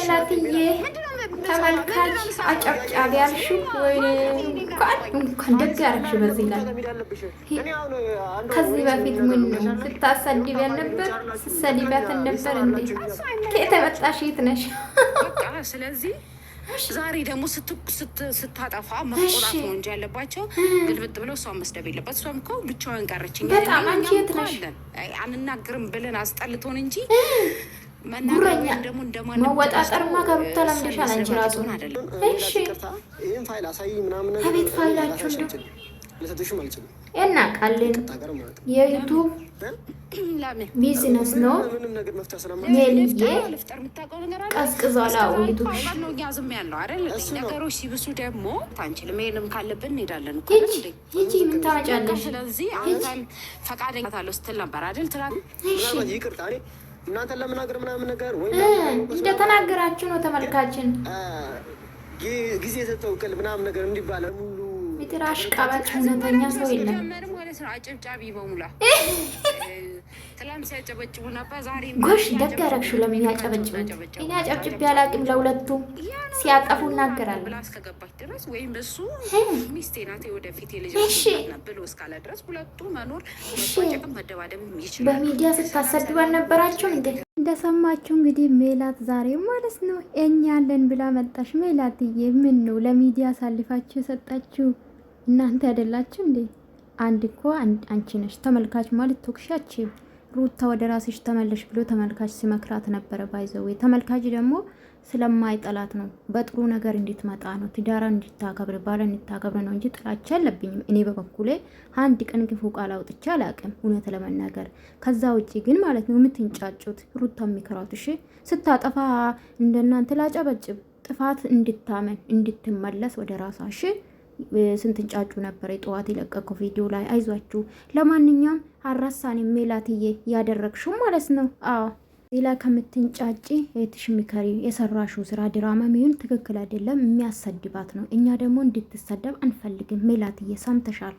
ሜላትዬ ተመልካች አጨብጫቢ ያልሽው ወይኔ እንኳን ደግ ያደረግሽ። በዚህ ላይ ከዚህ በፊት ምን ስታሰድቢያን ነበር? ስትሰድቢያትን ነበር እንዴ? ከየት መጣሽ? የት ነሽ? ስለዚህ ዛሬ ደግሞ ስታጠፋ መቆጣት ነው እንጂ ያለባቸው ግልብጥ ብለው እሷን መስደብ የለበት። እሷም እኮ ብቻዋን ቀረችኝ። በጣም አንቺ የት ነሽ? አንናገርም ብለን አስጠልቶን እንጂ ጉረኛ መወጣጠርማ ከሩታ ለምደሻል። አንቺ ራሱ እሺ፣ ከቤት ፋይላችሁ እናውቃለን። የዩቱብ ቢዝነስ ነው። ሜልዬ ቀዝቅዟል። ዩቱብ ነገሮች ሲብሱ ደግሞ ታንችልም። ይሄንም ካለብን እንሄዳለን። ሂጂ ምን ታመጫለሽ? ስለዚህ ፈቃደኛ ታለው ስትል ነበር አይደል? እናንተን ለመናገር ምናምን ነገር ወይ እንደተናገራችሁ ነው። ተመልካችን ጊዜ የሰጠው ቅል ምናምን ነገር እንዲባለ ሙሉ ሚትራሽ ቀበጥ እውነተኛ ሰው የለም። አጨብጫቢ በሙላ ትላንት ሲያጨበጭቡ ነበር። ዛሬ ጎሽ ደግ ያደረግሽው። ለምን ያጨበጭቡ? እኔ አጨብጭቤ አላውቅም። ለሁለቱ ሲያጠፉ እናገራለሁ ብላ እስከገባች ድረስ ወይም እሱ ሚስቴ ናት ወደፊት የልጅ ብሎ እስካለ ድረስ ሁለቱ መኖር መጨቅም መደባደብ ይችላል። በሚዲያ ስታሰድቡ አልነበራችሁ እንዴ? እንደሰማችሁ እንግዲህ ሜላት ዛሬ ማለት ነው እኛ ያለን ብላ መጣሽ። ሜላትዬ ምን ነው ለሚዲያ አሳልፋችሁ የሰጣችሁ እናንተ አይደላችሁ እንዴ? አንድ እኮ አንቺ ነሽ። ተመልካች ማለት ቶክሻችሁ ሩታ ወደ ራስሽ ተመለሽ ብሎ ተመልካች ሲመክራት ነበረ። ባይዘው ተመልካች ደግሞ ስለማይጠላት ነው፣ በጥሩ ነገር እንድትመጣ ነው፣ ትዳራ እንድታከብር ባለ እንድታከብር ነው እንጂ ጥላቻ የለብኝም። እኔ በበኩሌ አንድ ቀን ክፉ ቃል አውጥቼ አላውቅም እውነት ለመናገር። ከዛ ውጪ ግን ማለት ነው የምትንጫጩት ሩታ የሚከራት እሺ፣ ስታጠፋ እንደናንተ ላጨበጭብ፣ ጥፋት እንድታመን እንድትመለስ ወደ ራሷ እሺ። ስንትንጫጩ ነበር የጠዋት የለቀቀው ቪዲዮ ላይ። አይዟችሁ። ለማንኛውም አራሳኔ ሜላትዬ ያደረግሽው ማለት ነው። አዎ ሌላ ከምትንጫጪ የትሽ ምከሪ። የሰራሽው ስራ ድራማ ሚሆን ትክክል አይደለም፣ የሚያሰድባት ነው። እኛ ደግሞ እንድትሰደብ አንፈልግም። ሜላትዬ ሰምተሻል?